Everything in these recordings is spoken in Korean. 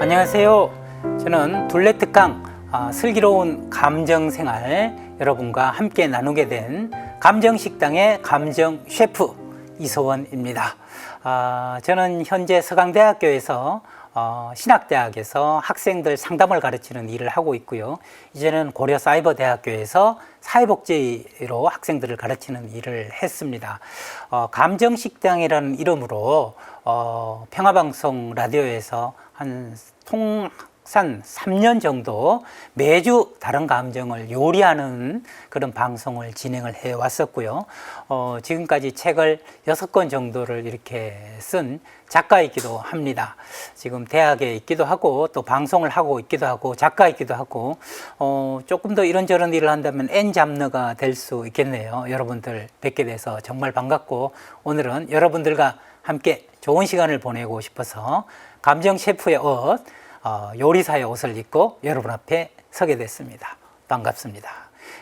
안녕하세요. 저는 둘레특강 슬기로운 감정생활 여러분과 함께 나누게 된 감정식당의 감정셰프 이소원입니다. 저는 현재 서강대학교에서 신학대학에서 학생들 상담을 가르치는 일을 하고 있고요. 이제는 고려사이버대학교에서 사회복지로 학생들을 가르치는 일을 했습니다. 감정식당이라는 이름으로 평화방송 라디오에서 한 통산 3년 정도 매주 다른 감정을 요리하는 그런 방송을 진행을 해 왔었고요. 지금까지 책을 6권 정도를 이렇게 쓴 작가이기도 합니다. 지금 대학에 있기도 하고 또 방송을 하고 있기도 하고 작가이기도 하고 조금 더 이런저런 일을 한다면 N잡느가 될 수 있겠네요. 여러분들 뵙게 돼서 정말 반갑고 오늘은 여러분들과 함께 좋은 시간을 보내고 싶어서 감정 셰프의 옷, 요리사의 옷을 입고 여러분 앞에 서게 됐습니다. 반갑습니다.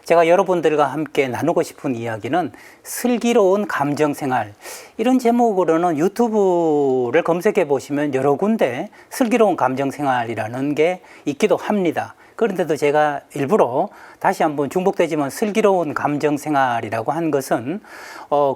제가 여러분들과 함께 나누고 싶은 이야기는 슬기로운 감정생활, 이런 제목으로는 유튜브를 검색해 보시면 여러 군데 슬기로운 감정생활이라는 게 있기도 합니다. 그런데도 제가 일부러 다시 한번 중복되지만 슬기로운 감정생활이라고 한 것은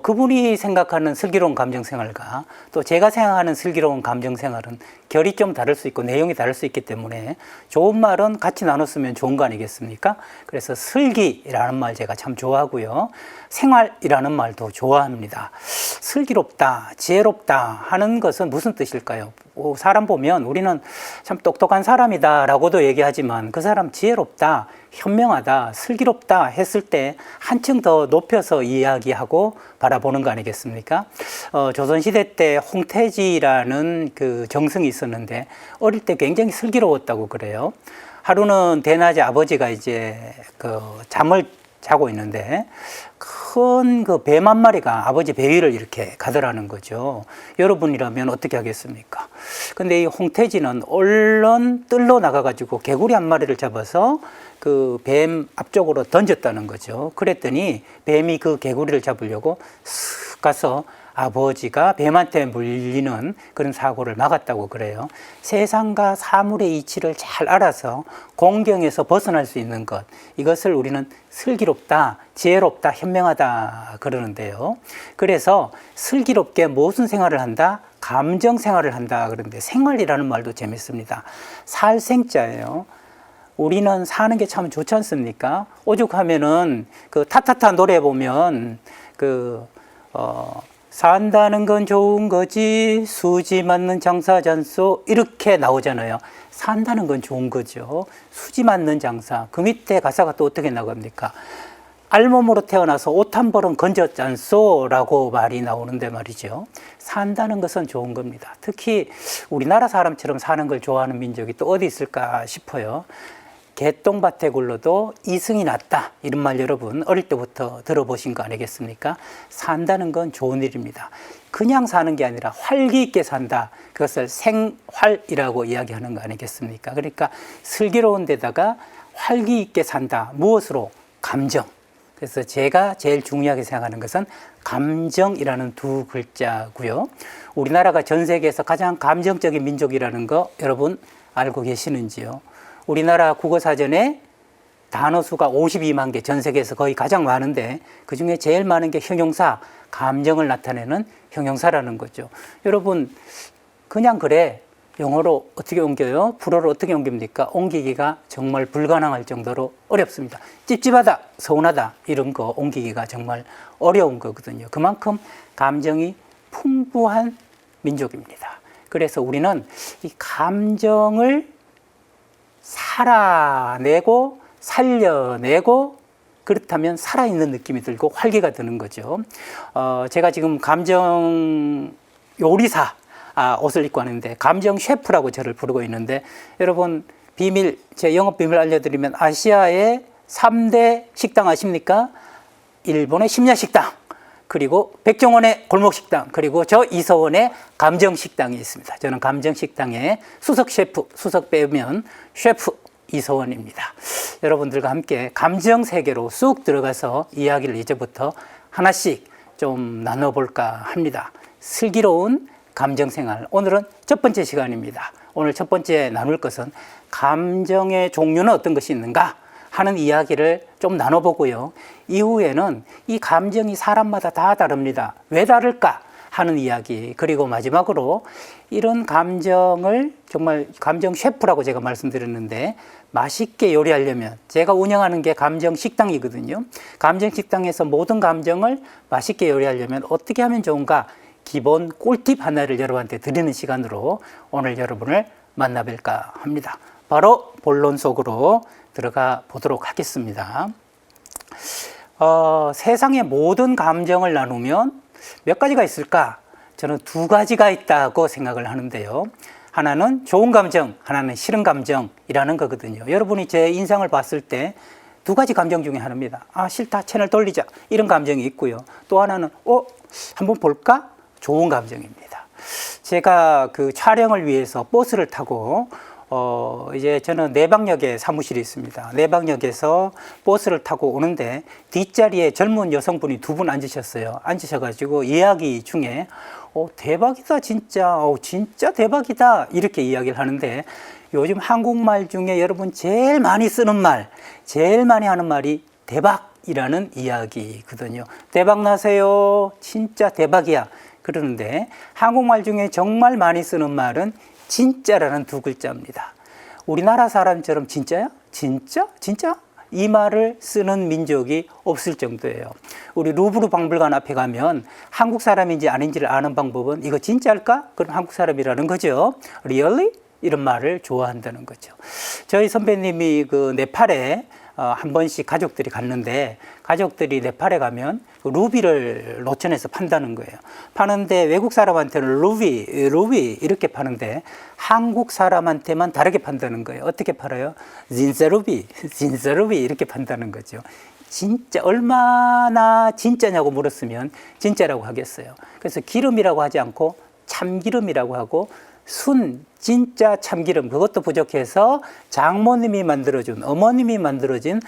그분이 생각하는 슬기로운 감정생활과 또 제가 생각하는 슬기로운 감정생활은 결이 좀 다를 수 있고 내용이 다를 수 있기 때문에 좋은 말은 같이 나눴으면 좋은 거 아니겠습니까? 그래서 슬기라는 말 제가 참 좋아하고요. 생활이라는 말도 좋아합니다. 슬기롭다, 지혜롭다 하는 것은 무슨 뜻일까요? 사람 보면 우리는 참 똑똑한 사람이다 라고도 얘기하지만 그 사람 지혜롭다, 현명하다, 슬기롭다 했을 때 한층 더 높여서 이야기하고 바라보는 거 아니겠습니까? 조선시대 때 홍태지라는 그 정승이 있었는데 어릴 때 굉장히 슬기로웠다고 그래요. 하루는 대낮에 아버지가 이제 그 잠을 자고 있는데 큰 그 뱀 한 마리가 아버지 배 위를 이렇게 가더라는 거죠. 여러분이라면 어떻게 하겠습니까? 근데 이 홍태지는 얼른 뜰로 나가가지고 개구리 한 마리를 잡아서 그 뱀 앞쪽으로 던졌다는 거죠. 그랬더니 뱀이 그 개구리를 잡으려고 쓱 가서 아버지가 뱀한테 물리는 그런 사고를 막았다고 그래요. 세상과 사물의 이치를 잘 알아서 공경에서 벗어날 수 있는 것, 이것을 우리는 슬기롭다, 지혜롭다, 현명하다 그러는데요. 그래서 슬기롭게 무슨 생활을 한다? 감정 생활을 한다 그러는데 생활이라는 말도 재밌습니다. 살생자예요. 우리는 사는 게 참 좋지 않습니까? 오죽하면은 그 타타타 노래 보면 산다는 건 좋은 거지 수지 맞는 장사잔소 이렇게 나오잖아요. 산다는 건 좋은 거죠. 수지 맞는 장사. 그 밑에 가사가 또 어떻게 나갑니까? 알몸으로 태어나서 옷 한 벌은 건졌잖소 라고 말이 나오는데 말이죠. 산다는 것은 좋은 겁니다. 특히 우리나라 사람처럼 사는 걸 좋아하는 민족이 또 어디 있을까 싶어요. 개똥밭에 굴러도 이승이 났다, 이런 말 여러분 어릴 때부터 들어보신 거 아니겠습니까? 산다는 건 좋은 일입니다. 그냥 사는 게 아니라 활기 있게 산다, 그것을 생활이라고 이야기하는 거 아니겠습니까? 그러니까 슬기로운 데다가 활기 있게 산다. 무엇으로? 감정. 그래서 제가 제일 중요하게 생각하는 것은 감정이라는 두 글자고요. 우리나라가 전 세계에서 가장 감정적인 민족이라는 거 여러분 알고 계시는지요? 우리나라 국어사전에 단어 수가 52만 개, 전 세계에서 거의 가장 많은데 그 중에 제일 많은 게 형용사, 감정을 나타내는 형용사라는 거죠. 여러분 그냥 그래 영어로 어떻게 옮겨요? 불어로 어떻게 옮깁니까? 옮기기가 정말 불가능할 정도로 어렵습니다. 찝찝하다, 서운하다 이런 거 옮기기가 정말 어려운 거거든요. 그만큼 감정이 풍부한 민족입니다. 그래서 우리는 이 감정을 살아내고 살려내고 그렇다면 살아있는 느낌이 들고 활기가 드는 거죠. 제가 지금 감정 요리사 옷을 입고 왔는데 감정 셰프라고 저를 부르고 있는데 여러분 비밀, 제 영업 비밀 알려드리면 아시아의 3대 식당 아십니까? 일본의 심야식당, 그리고 백종원의 골목식당, 그리고 저 이서원의 감정식당이 있습니다. 저는 감정식당의 수석 셰프, 수석 빼면 셰프 이서원입니다. 여러분들과 함께 감정 세계로 쑥 들어가서 이야기를 이제부터 하나씩 좀 나눠볼까 합니다. 슬기로운 감정생활. 오늘은 첫 번째 시간입니다. 오늘 첫 번째 나눌 것은 감정의 종류는 어떤 것이 있는가 하는 이야기를 좀 나눠보고요. 이후에는 이 감정이 사람마다 다 다릅니다. 왜 다를까 하는 이야기. 그리고 마지막으로 이런 감정을 정말 감정 셰프라고 제가 말씀드렸는데 맛있게 요리하려면 제가 운영하는 게 감정 식당이거든요. 감정 식당에서 모든 감정을 맛있게 요리하려면 어떻게 하면 좋은가? 기본 꿀팁 하나를 여러분한테 드리는 시간으로 오늘 여러분을 만나뵐까 합니다. 바로 본론 속으로 들어가 보도록 하겠습니다. 세상의 모든 감정을 나누면 몇 가지가 있을까? 저는 두 가지가 있다고 생각을 하는데요. 하나는 좋은 감정, 하나는 싫은 감정이라는 거거든요. 여러분이 제 인상을 봤을 때 두 가지 감정 중에 하나입니다. 아, 싫다, 채널 돌리자. 이런 감정이 있고요. 또 하나는, 한번 볼까? 좋은 감정입니다. 제가 그 촬영을 위해서 버스를 타고 이제 저는 내방역에 사무실이 있습니다. 내방역에서 버스를 타고 오는데 뒷자리에 젊은 여성분이 두 분 앉으셨어요. 앉으셔가지고 이야기 중에 대박이다 진짜, 진짜 대박이다 이렇게 이야기를 하는데 요즘 한국말 중에 여러분 제일 많이 쓰는 말, 제일 많이 하는 말이 대박이라는 이야기거든요. 대박 나세요. 진짜 대박이야. 그러는데 한국말 중에 정말 많이 쓰는 말은 진짜라는 두 글자입니다. 우리나라 사람처럼 진짜야? 진짜? 진짜? 이 말을 쓰는 민족이 없을 정도예요. 우리 루브르 박물관 앞에 가면 한국 사람인지 아닌지를 아는 방법은 이거 진짜일까? 그럼 한국 사람이라는 거죠. Really? 이런 말을 좋아한다는 거죠. 저희 선배님이 그 네팔에 한 번씩 가족들이 갔는데 가족들이 네팔에 가면 그 루비를 노천에서 판다는 거예요. 파는데 외국 사람한테는 루비 이렇게 파는데 한국 사람한테만 다르게 판다는 거예요. 어떻게 팔아요? 진짜루비 이렇게 판다는 거죠. 진짜 얼마나 진짜냐고 물었으면 진짜라고 하겠어요. 그래서 기름이라고 하지 않고 참기름이라고 하고 진짜 참기름 그것도 부족해서 장모님이 만들어준 어머님이 만들어진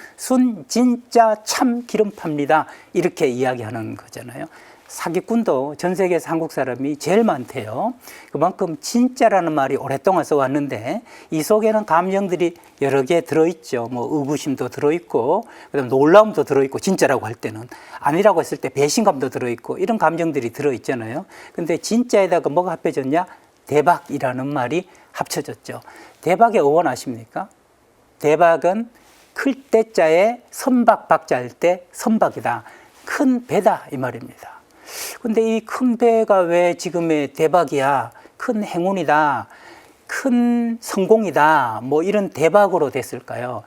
진짜 참기름 팝니다 이렇게 이야기하는 거잖아요. 사기꾼도 전 세계에서 한국 사람이 제일 많대요. 그만큼 진짜라는 말이 오랫동안 써왔는데 이 속에는 감정들이 여러 개 들어있죠. 뭐 의구심도 들어있고 그다음 놀라움도 들어있고 진짜라고 할 때는 아니라고 했을 때 배신감도 들어있고 이런 감정들이 들어있잖아요. 근데 진짜에다가 뭐가 합해졌냐? 대박이라는 말이 합쳐졌죠. 대박의 어원 아십니까? 대박은 클 때자에 선박 박자일 때 선박이다. 큰 배다 이 말입니다. 근데 이 큰 배가 왜 지금의 대박이야? 큰 행운이다. 큰 성공이다. 뭐 이런 대박으로 됐을까요?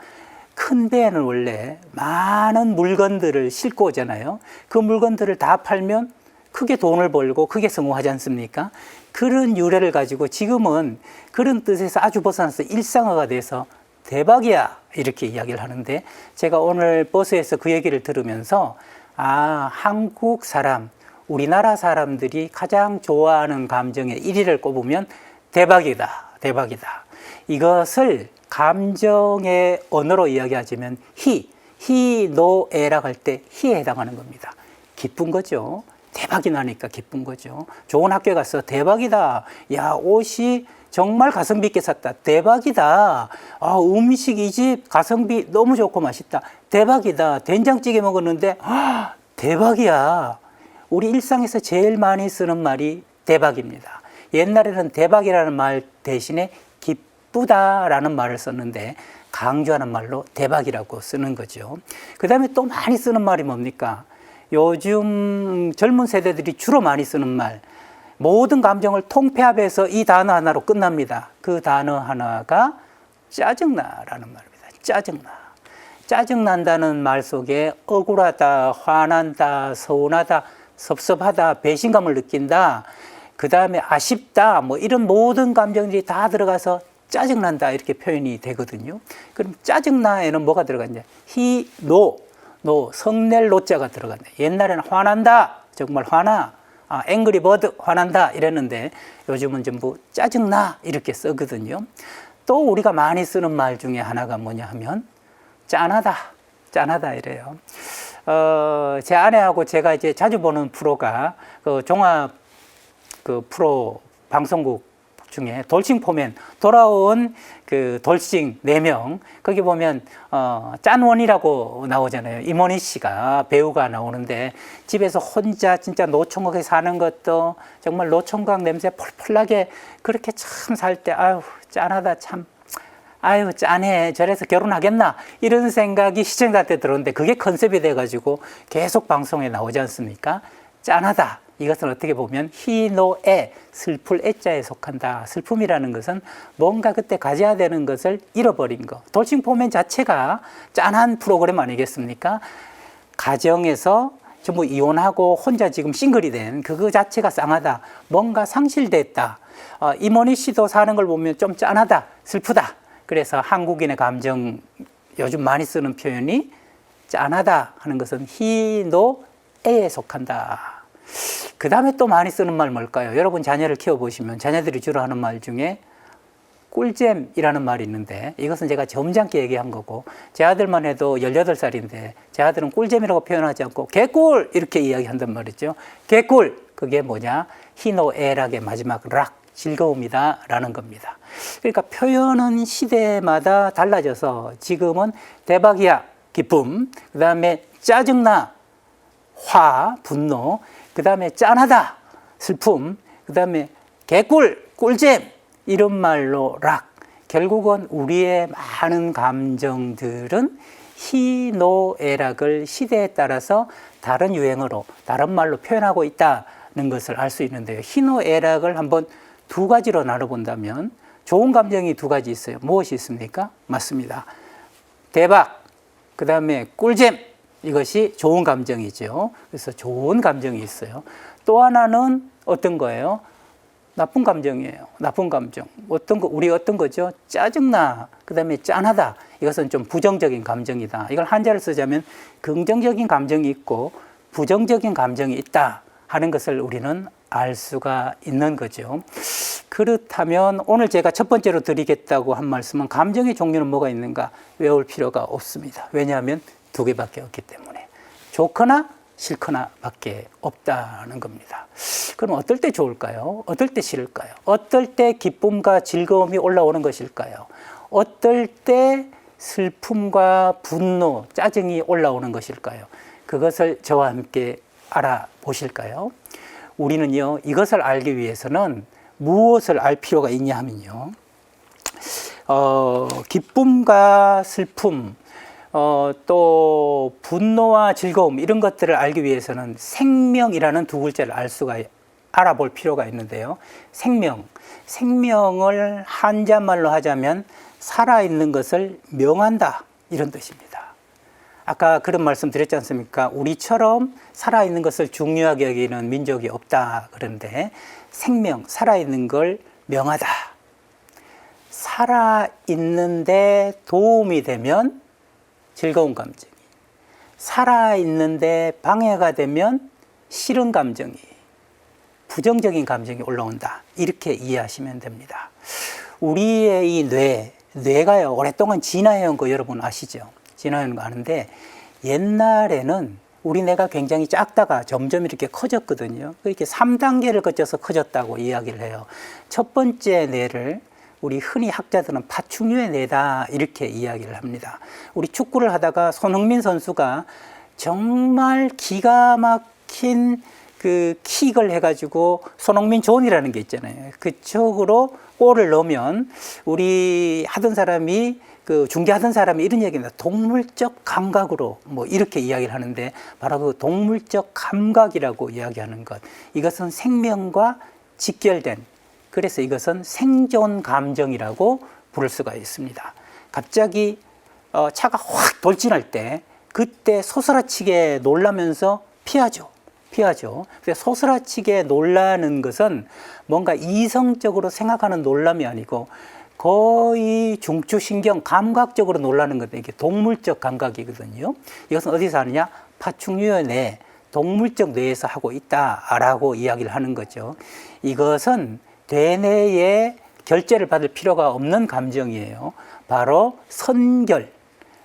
큰 배에는 원래 많은 물건들을 싣고 오잖아요. 그 물건들을 다 팔면 크게 돈을 벌고 크게 성공하지 않습니까? 그런 유래를 가지고 지금은 그런 뜻에서 아주 벗어나서 일상화가 돼서 대박이야 이렇게 이야기를 하는데 제가 오늘 버스에서 그 얘기를 들으면서 한국 사람, 우리나라 사람들이 가장 좋아하는 감정의 1위를 꼽으면 대박이다. 이것을 감정의 언어로 이야기하자면 희노애락 할 때 희에 해당하는 겁니다. 기쁜 거죠. 대박이 나니까 기쁜 거죠. 좋은 학교에 가서 대박이다. 야, 옷이 정말 가성비 있게 샀다. 대박이다. 음식 이 집 가성비 너무 좋고 맛있다. 대박이다. 된장찌개 먹었는데 대박이야. 우리 일상에서 제일 많이 쓰는 말이 대박입니다. 옛날에는 대박이라는 말 대신에 기쁘다라는 말을 썼는데 강조하는 말로 대박이라고 쓰는 거죠. 그 다음에 또 많이 쓰는 말이 뭡니까? 요즘 젊은 세대들이 주로 많이 쓰는 말, 모든 감정을 통폐합해서 이 단어 하나로 끝납니다. 그 단어 하나가 짜증나라는 말입니다. 짜증난다는 말 속에 억울하다, 화난다, 서운하다, 섭섭하다, 배신감을 느낀다, 그 다음에 아쉽다, 뭐 이런 모든 감정들이 다 들어가서 짜증난다 이렇게 표현이 되거든요. 그럼 짜증나에는 뭐가 들어갔냐? 성낼 노자가 들어간다. 옛날에는 화난다, 정말 화나, 앵그리 버드, 화난다 이랬는데 요즘은 전부 짜증나 이렇게 쓰거든요. 또 우리가 많이 쓰는 말 중에 하나가 뭐냐 하면 짠하다 이래요. 제 아내하고 제가 이제 자주 보는 프로가 그 종합 그 프로 방송국 중에 돌싱 포맨 돌아온 그 돌싱 4명 거기 보면 짠원이라고 나오잖아요. 임원희 씨가 배우가 나오는데 집에서 혼자 진짜 노총각에 사는 것도 정말 노총각 냄새 펄펄 나게 그렇게 참 살 때 아유 짠하다 참 아유 짠해 저래서 결혼하겠나 이런 생각이 시청자한테 들었는데 그게 컨셉이 돼가지고 계속 방송에 나오지 않습니까? 짠하다. 이것은 어떻게 보면 희노애, 슬플 애자에 속한다. 슬픔이라는 것은 뭔가 그때 가져야 되는 것을 잃어버린 거. 돌싱 포맨 자체가 짠한 프로그램 아니겠습니까? 가정에서 전부 이혼하고 혼자 지금 싱글이 된 그거 자체가 쌍하다. 뭔가 상실됐다. 임원희 씨도 사는 걸 보면 좀 짠하다, 슬프다. 그래서 한국인의 감정 요즘 많이 쓰는 표현이 짠하다 하는 것은 희노애에 속한다. 그 다음에 또 많이 쓰는 말 뭘까요? 여러분 자녀를 키워보시면 자녀들이 주로 하는 말 중에 꿀잼이라는 말이 있는데 이것은 제가 점잖게 얘기한 거고 제 아들만 해도 18살인데 제 아들은 꿀잼이라고 표현하지 않고 개꿀 이렇게 이야기한단 말이죠. 개꿀 그게 뭐냐? 희노애락의 마지막 락 즐거움이다 라는 겁니다. 그러니까 표현은 시대마다 달라져서 지금은 대박이야 기쁨 그 다음에 짜증나 화 분노 그 다음에 짠하다 슬픔 그 다음에 개꿀 꿀잼 이런 말로 락 결국은 우리의 많은 감정들은 희노애락을 시대에 따라서 다른 유행어로 다른 말로 표현하고 있다는 것을 알 수 있는데요. 희노애락을 한번 두 가지로 나눠본다면 좋은 감정이 두 가지 있어요. 무엇이 있습니까? 맞습니다. 대박 그 다음에 꿀잼 이것이 좋은 감정이죠. 그래서 좋은 감정이 있어요. 또 하나는 어떤 거예요? 나쁜 감정이에요. 나쁜 감정. 우리 어떤 거죠? 짜증나. 그 다음에 짠하다. 이것은 좀 부정적인 감정이다. 이걸 한자를 쓰자면 긍정적인 감정이 있고 부정적인 감정이 있다 하는 것을 우리는 알 수가 있는 거죠. 그렇다면 오늘 제가 첫 번째로 드리겠다고 한 말씀은 감정의 종류는 뭐가 있는가 외울 필요가 없습니다. 왜냐하면 두 개밖에 없기 때문에 좋거나 싫거나 밖에 없다는 겁니다. 그럼 어떨 때 좋을까요? 어떨 때 싫을까요? 어떨 때 기쁨과 즐거움이 올라오는 것일까요? 어떨 때 슬픔과 분노, 짜증이 올라오는 것일까요? 그것을 저와 함께 알아보실까요? 우리는요, 이것을 알기 위해서는 무엇을 알 필요가 있냐 하면요, 기쁨과 슬픔, 또 분노와 즐거움 이런 것들을 알기 위해서는 생명이라는 두 글자를 알아볼 필요가 있는데요. 생명을 한자말로 하자면 살아있는 것을 명한다 이런 뜻입니다. 아까 그런 말씀 드렸지 않습니까? 우리처럼 살아있는 것을 중요하게 여기는 민족이 없다 그런데 생명, 살아있는 걸 명하다. 살아있는데 도움이 되면 즐거운 감정이, 살아있는데 방해가 되면 싫은 감정이, 부정적인 감정이 올라온다. 이렇게 이해하시면 됩니다. 우리의 이 뇌가요, 오랫동안 진화해온 거 여러분 아시죠? 진화해온 거 아는데, 옛날에는 우리 뇌가 굉장히 작다가 점점 이렇게 커졌거든요. 이렇게 3단계를 거쳐서 커졌다고 이야기를 해요. 첫 번째 뇌를 우리 흔히 학자들은 파충류의 뇌다 이렇게 이야기를 합니다. 우리 축구를 하다가 손흥민 선수가 정말 기가 막힌 그 킥을 해가지고 손흥민 존이라는 게 있잖아요. 그쪽으로 골을 넣으면 우리 하던 사람이 그 중계하던 사람이 이런 얘기입니다. 동물적 감각으로 뭐 이렇게 이야기를 하는데 바로 그 동물적 감각이라고 이야기하는 것. 이것은 생명과 직결된 그래서 이것은 생존 감정이라고 부를 수가 있습니다. 갑자기 차가 확 돌진할 때 그때 소스라치게 놀라면서 피하죠. 그래서 소스라치게 놀라는 것은 뭔가 이성적으로 생각하는 놀람이 아니고 거의 중추신경 감각적으로 놀라는 건데 이게 동물적 감각이거든요. 이것은 어디서 하느냐? 파충류의 뇌, 동물적 뇌에서 하고 있다라고 이야기를 하는 거죠. 이것은 대뇌에 결제를 받을 필요가 없는 감정이에요. 바로 선결,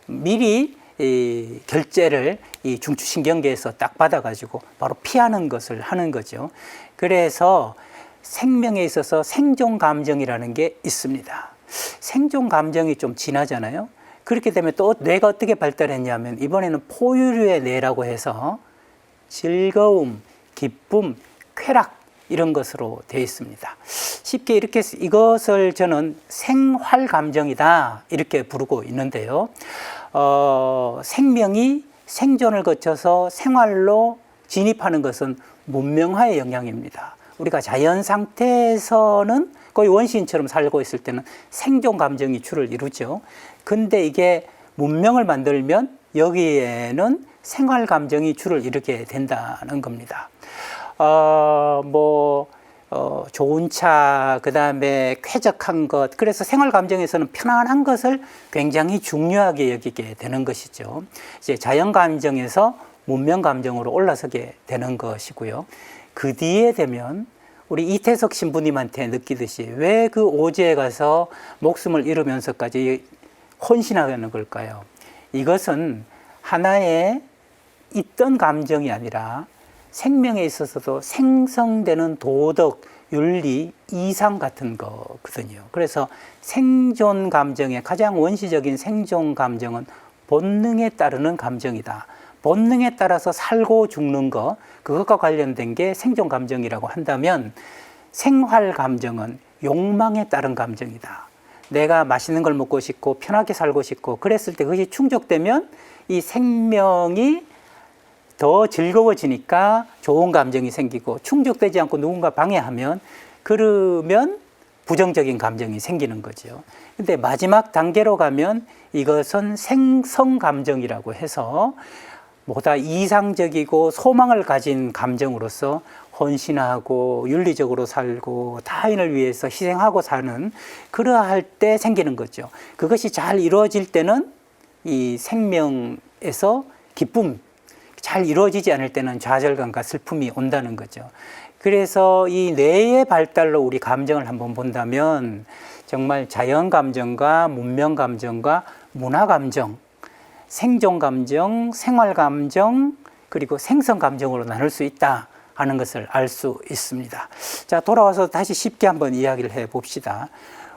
미리 이 결제를 이 중추신경계에서 딱 받아가지고 바로 피하는 것을 하는 거죠. 그래서 생명에 있어서 생존 감정이라는 게 있습니다. 생존 감정이 좀 진하잖아요. 그렇게 되면 또 뇌가 어떻게 발달했냐면 이번에는 포유류의 뇌라고 해서 즐거움, 기쁨, 쾌락 이런 것으로 되어 있습니다. 쉽게 이렇게 이것을 저는 생활 감정이다 이렇게 부르고 있는데요. 생명이 생존을 거쳐서 생활로 진입하는 것은 문명화의 영향입니다. 우리가 자연 상태에서는 거의 원시인처럼 살고 있을 때는 생존 감정이 주를 이루죠. 근데 이게 문명을 만들면 여기에는 생활 감정이 주를 이루게 된다는 겁니다. 좋은 차, 그 다음에 쾌적한 것, 그래서 생활 감정에서는 편안한 것을 굉장히 중요하게 여기게 되는 것이죠. 이제 자연 감정에서 문명 감정으로 올라서게 되는 것이고요. 그 뒤에 되면 우리 이태석 신부님한테 느끼듯이 왜 그 오지에 가서 목숨을 잃으면서까지 헌신하는 걸까요? 이것은 하나의 있던 감정이 아니라 생명에 있어서도 생성되는 도덕, 윤리, 이상 같은 거거든요. 그래서 생존 감정의 가장 원시적인 생존 감정은 본능에 따르는 감정이다. 본능에 따라서 살고 죽는 것, 그것과 관련된 게 생존 감정이라고 한다면 생활 감정은 욕망에 따른 감정이다. 내가 맛있는 걸 먹고 싶고 편하게 살고 싶고 그랬을 때 그것이 충족되면 이 생명이 더 즐거워지니까 좋은 감정이 생기고 충족되지 않고 누군가 방해하면 그러면 부정적인 감정이 생기는 거죠. 근데 마지막 단계로 가면 이것은 생성 감정이라고 해서 보다 이상적이고 소망을 가진 감정으로서 헌신하고 윤리적으로 살고 타인을 위해서 희생하고 사는 그러할 때 생기는 거죠. 그것이 잘 이루어질 때는 이 생명에서 기쁨, 잘 이루어지지 않을 때는 좌절감과 슬픔이 온다는 거죠. 그래서 이 뇌의 발달로 우리 감정을 한번 본다면 정말 자연 감정과 문명 감정과 문화 감정, 생존 감정, 생활 감정, 그리고 생성 감정으로 나눌 수 있다 하는 것을 알 수 있습니다. 자, 돌아와서 다시 쉽게 한번 이야기를 해 봅시다.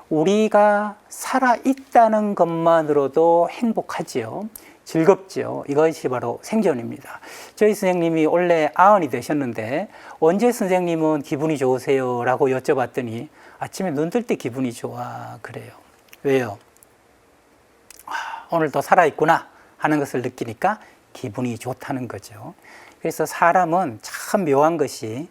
우리가 살아있다는 것만으로도 행복하지요. 즐겁지요. 이것이 바로 생존입니다. 저희 선생님이 원래 90이 되셨는데 언제 선생님은 기분이 좋으세요? 라고 여쭤봤더니 아침에 눈 뜰 때 기분이 좋아 그래요. 왜요? 오늘도 살아있구나 하는 것을 느끼니까 기분이 좋다는 거죠. 그래서 사람은 참 묘한 것이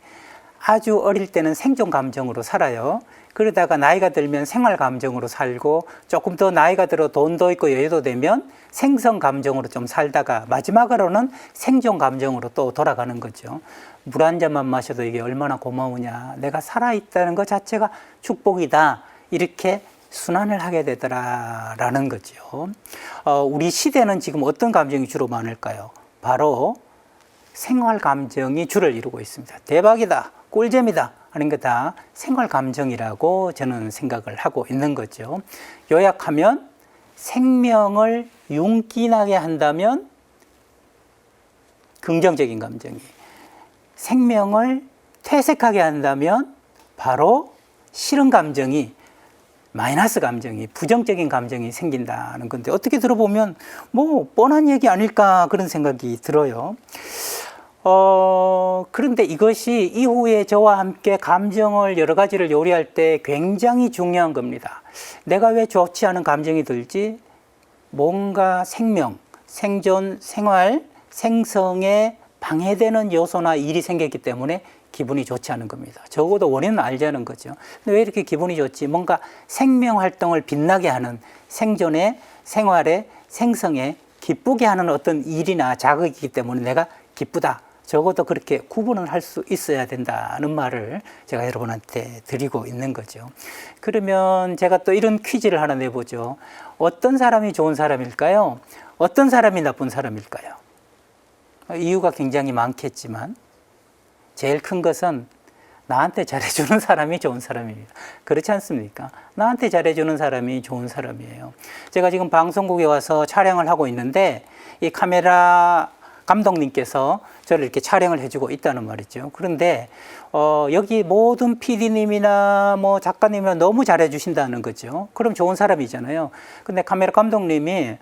아주 어릴 때는 생존 감정으로 살아요. 그러다가 나이가 들면 생활 감정으로 살고 조금 더 나이가 들어 돈도 있고 여유도 되면 생성 감정으로 좀 살다가 마지막으로는 생존 감정으로 또 돌아가는 거죠. 물 한 잔만 마셔도 이게 얼마나 고마우냐. 내가 살아있다는 것 자체가 축복이다. 이렇게 순환을 하게 되더라라는 거죠. 우리 시대는 지금 어떤 감정이 주로 많을까요? 바로 생활 감정이 주를 이루고 있습니다. 대박이다, 꿀잼이다 하는 게 다 생활 감정이라고 저는 생각을 하고 있는 거죠. 요약하면 생명을 윤기나게 한다면 긍정적인 감정이, 생명을 퇴색하게 한다면 바로 싫은 감정이, 마이너스 감정이, 부정적인 감정이 생긴다는 건데 어떻게 들어보면 뭐 뻔한 얘기 아닐까 그런 생각이 들어요. 그런데 이것이 이후에 저와 함께 감정을 여러 가지를 요리할 때 굉장히 중요한 겁니다. 내가 왜 좋지 않은 감정이 들지? 뭔가 생명, 생존, 생활, 생성에 방해되는 요소나 일이 생겼기 때문에 기분이 좋지 않은 겁니다. 적어도 원인은 알자는 거죠. 근데 왜 이렇게 기분이 좋지? 뭔가 생명 활동을 빛나게 하는 생존에, 생활에, 생성에 기쁘게 하는 어떤 일이나 자극이기 때문에 내가 기쁘다. 적어도 그렇게 구분을 할 수 있어야 된다는 말을 제가 여러분한테 드리고 있는 거죠. 그러면 제가 또 이런 퀴즈를 하나 내보죠. 어떤 사람이 좋은 사람일까요? 어떤 사람이 나쁜 사람일까요? 이유가 굉장히 많겠지만 제일 큰 것은 나한테 잘해주는 사람이 좋은 사람입니다. 그렇지 않습니까? 나한테 잘해주는 사람이 좋은 사람이에요. 제가 지금 방송국에 와서 촬영을 하고 있는데 이 카메라 감독님께서 저를 이렇게 촬영을 해주고 있다는 말이죠. 그런데 여기 모든 PD님이나 뭐 작가님이나 너무 잘해주신다는 거죠. 그럼 좋은 사람이잖아요. 근데 카메라 감독님이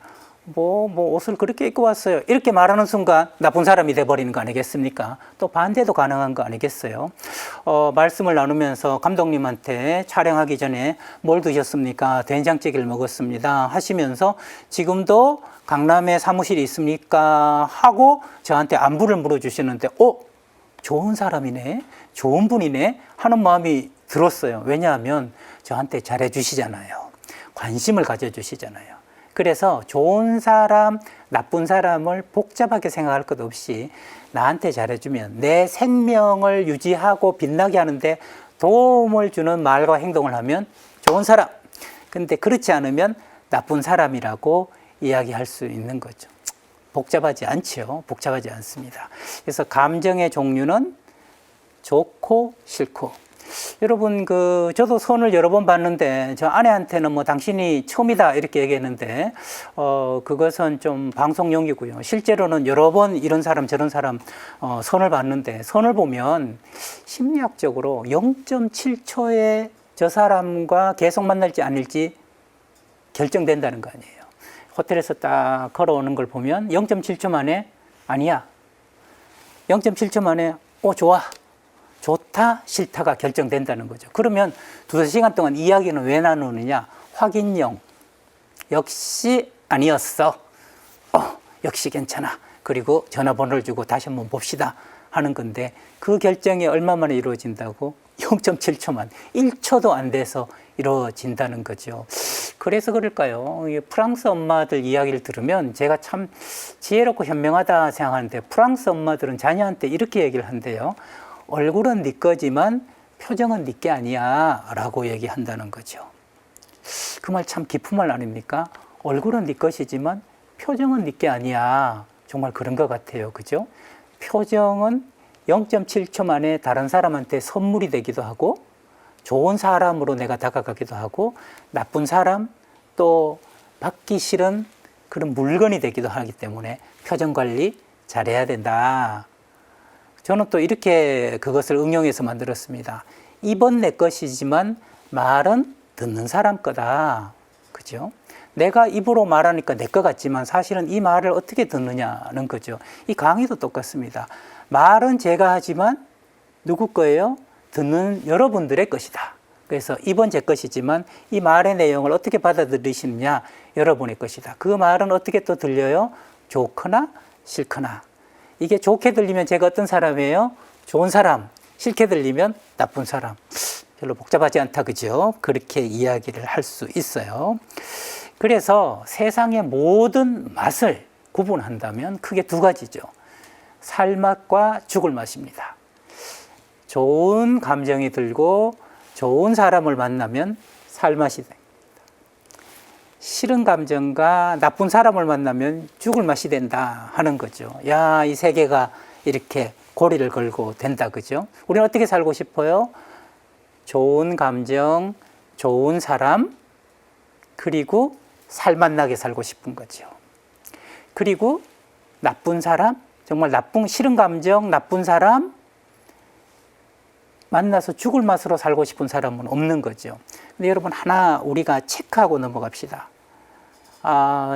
옷을 그렇게 입고 왔어요, 이렇게 말하는 순간 나쁜 사람이 돼버리는 거 아니겠습니까? 또 반대도 가능한 거 아니겠어요? 말씀을 나누면서 감독님한테 촬영하기 전에 뭘 드셨습니까? 된장찌개를 먹었습니다 하시면서 지금도 강남에 사무실이 있습니까? 하고 저한테 안부를 물어주시는데 좋은 사람이네, 좋은 분이네 하는 마음이 들었어요. 왜냐하면 저한테 잘해주시잖아요. 관심을 가져주시잖아요. 그래서 좋은 사람, 나쁜 사람을 복잡하게 생각할 것 없이 나한테 잘해주면 내 생명을 유지하고 빛나게 하는데 도움을 주는 말과 행동을 하면 좋은 사람. 근데 그렇지 않으면 나쁜 사람이라고 이야기할 수 있는 거죠. 복잡하지 않지요. 복잡하지 않습니다. 그래서 감정의 종류는 좋고 싫고. 여러분, 저도 손을 여러 번 봤는데, 저 아내한테는 뭐 당신이 처음이다 이렇게 얘기했는데, 그것은 좀 방송용이고요. 실제로는 여러 번 이런 사람 저런 사람 손을 봤는데, 손을 보면 심리학적으로 0.7초에 저 사람과 계속 만날지 아닐지 결정된다는 거 아니에요. 호텔에서 딱 걸어오는 걸 보면 0.7초 만에 아니야. 0.7초 만에 좋아. 좋다, 싫다가 결정된다는 거죠. 그러면 두세 시간 동안 이야기는 왜 나누느냐? 확인용. 역시 아니었어. 역시 괜찮아. 그리고 전화번호를 주고 다시 한번 봅시다 하는 건데 그 결정이 얼마 만에 이루어진다고? 0.7초만, 1초도 안 돼서 이루어진다는 거죠. 그래서 그럴까요? 프랑스 엄마들 이야기를 들으면 제가 참 지혜롭고 현명하다 생각하는데 프랑스 엄마들은 자녀한테 이렇게 얘기를 한대요. 얼굴은 네 거지만 표정은 네 게 아니야 라고 얘기한다는 거죠. 그 말 참 깊은 말 아닙니까? 얼굴은 네 것이지만 표정은 네 게 아니야. 정말 그런 것 같아요. 그죠? 표정은 0.7초 만에 다른 사람한테 선물이 되기도 하고 좋은 사람으로 내가 다가가기도 하고 나쁜 사람 또 받기 싫은 그런 물건이 되기도 하기 때문에 표정 관리 잘해야 된다. 저는 또 이렇게 그것을 응용해서 만들었습니다. 입은 내 것이지만 말은 듣는 사람 거다. 그죠? 내가 입으로 말하니까 내 것 같지만 사실은 이 말을 어떻게 듣느냐는 거죠. 이 강의도 똑같습니다. 말은 제가 하지만 누구 거예요? 듣는 여러분들의 것이다. 그래서 입은 제 것이지만 이 말의 내용을 어떻게 받아들이시느냐 여러분의 것이다. 그 말은 어떻게 또 들려요? 좋거나 싫거나. 이게 좋게 들리면 제가 어떤 사람이에요? 좋은 사람. 싫게 들리면 나쁜 사람. 별로 복잡하지 않다, 그죠? 그렇게 이야기를 할 수 있어요. 그래서 세상의 모든 맛을 구분한다면 크게 두 가지죠. 살맛과 죽을 맛입니다. 좋은 감정이 들고 좋은 사람을 만나면 살맛이 됩니다. 싫은 감정과 나쁜 사람을 만나면 죽을 맛이 된다 하는 거죠. 야, 이 세계가 이렇게 고리를 걸고 된다, 그죠? 우리는 어떻게 살고 싶어요? 좋은 감정, 좋은 사람, 그리고 살맛나게 살고 싶은 거죠. 그리고 나쁜 사람, 정말 싫은 감정, 나쁜 사람 만나서 죽을 맛으로 살고 싶은 사람은 없는 거죠. 근데 여러분 하나 우리가 체크하고 넘어갑시다.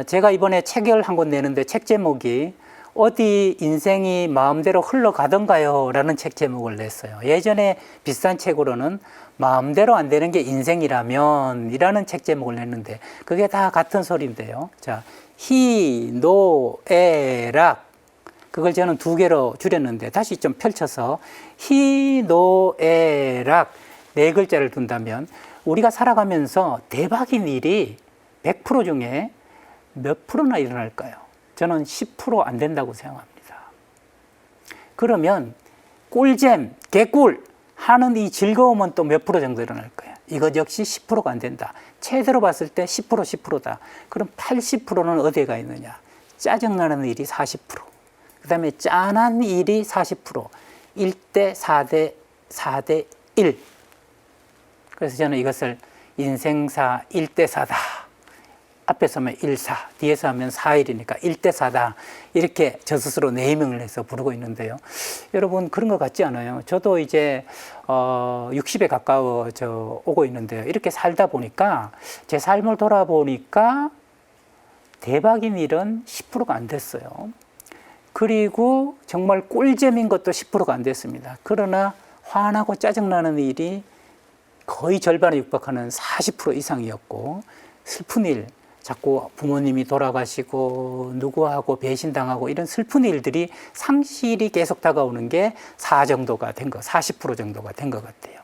제가 이번에 책을 한 권 내는데 책 제목이 어디 인생이 마음대로 흘러가던가요? 라는 책 제목을 냈어요. 예전에 비싼 책으로는 마음대로 안 되는 게 인생이라면 이라는 책 제목을 냈는데 그게 다 같은 소리인데요. 자, 희노애락. 그걸 저는 두 개로 줄였는데 다시 좀 펼쳐서 희노애락 네 글자를 둔다면 우리가 살아가면서 대박인 일이 100% 중에 몇 프로나 일어날까요? 저는 10% 안 된다고 생각합니다. 그러면 꿀잼, 개꿀 하는 이 즐거움은 또 몇 프로 정도 일어날 거예요? 이것 역시 10%가 안 된다. 최대로 봤을 때 10%, 10%다. 그럼 80%는 어디에 가 있느냐? 짜증나는 일이 40%. 그 다음에 짠한 일이 40%. 1대 4대 4대 1. 그래서 저는 이것을 인생사 1대 4다. 앞에서 하면 1사, 뒤에서 하면 4일이니까 1대4다. 이렇게 저 스스로 네이밍을 해서 부르고 있는데요. 여러분, 그런 것 같지 않아요? 저도 이제 60에 가까워져 오고 있는데요. 이렇게 살다 보니까 제 삶을 돌아보니까 대박인 일은 10%가 안 됐어요. 그리고 정말 꿀잼인 것도 10%가 안 됐습니다. 그러나 화나고 짜증나는 일이 거의 절반에 육박하는 40% 이상이었고, 슬픈 일, 자꾸 부모님이 돌아가시고 누구하고 배신당하고 이런 슬픈 일들이 상실이 계속 다가오는 게 4 정도가 된 거, 40% 정도가 된 것 같아요.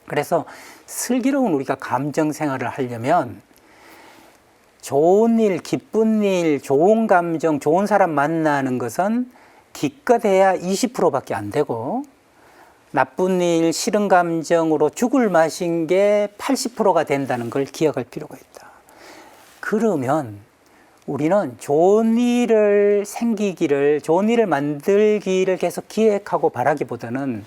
그래서 슬기로운 우리가 감정 생활을 하려면 좋은 일, 기쁜 일, 좋은 감정, 좋은 사람 만나는 것은 기껏해야 20%밖에 안 되고, 나쁜 일, 싫은 감정으로 죽을 맛인 게 80%가 된다는 걸 기억할 필요가 있다. 그러면 우리는 좋은 일을 생기기를, 좋은 일을 만들기를 계속 기획하고 바라기보다는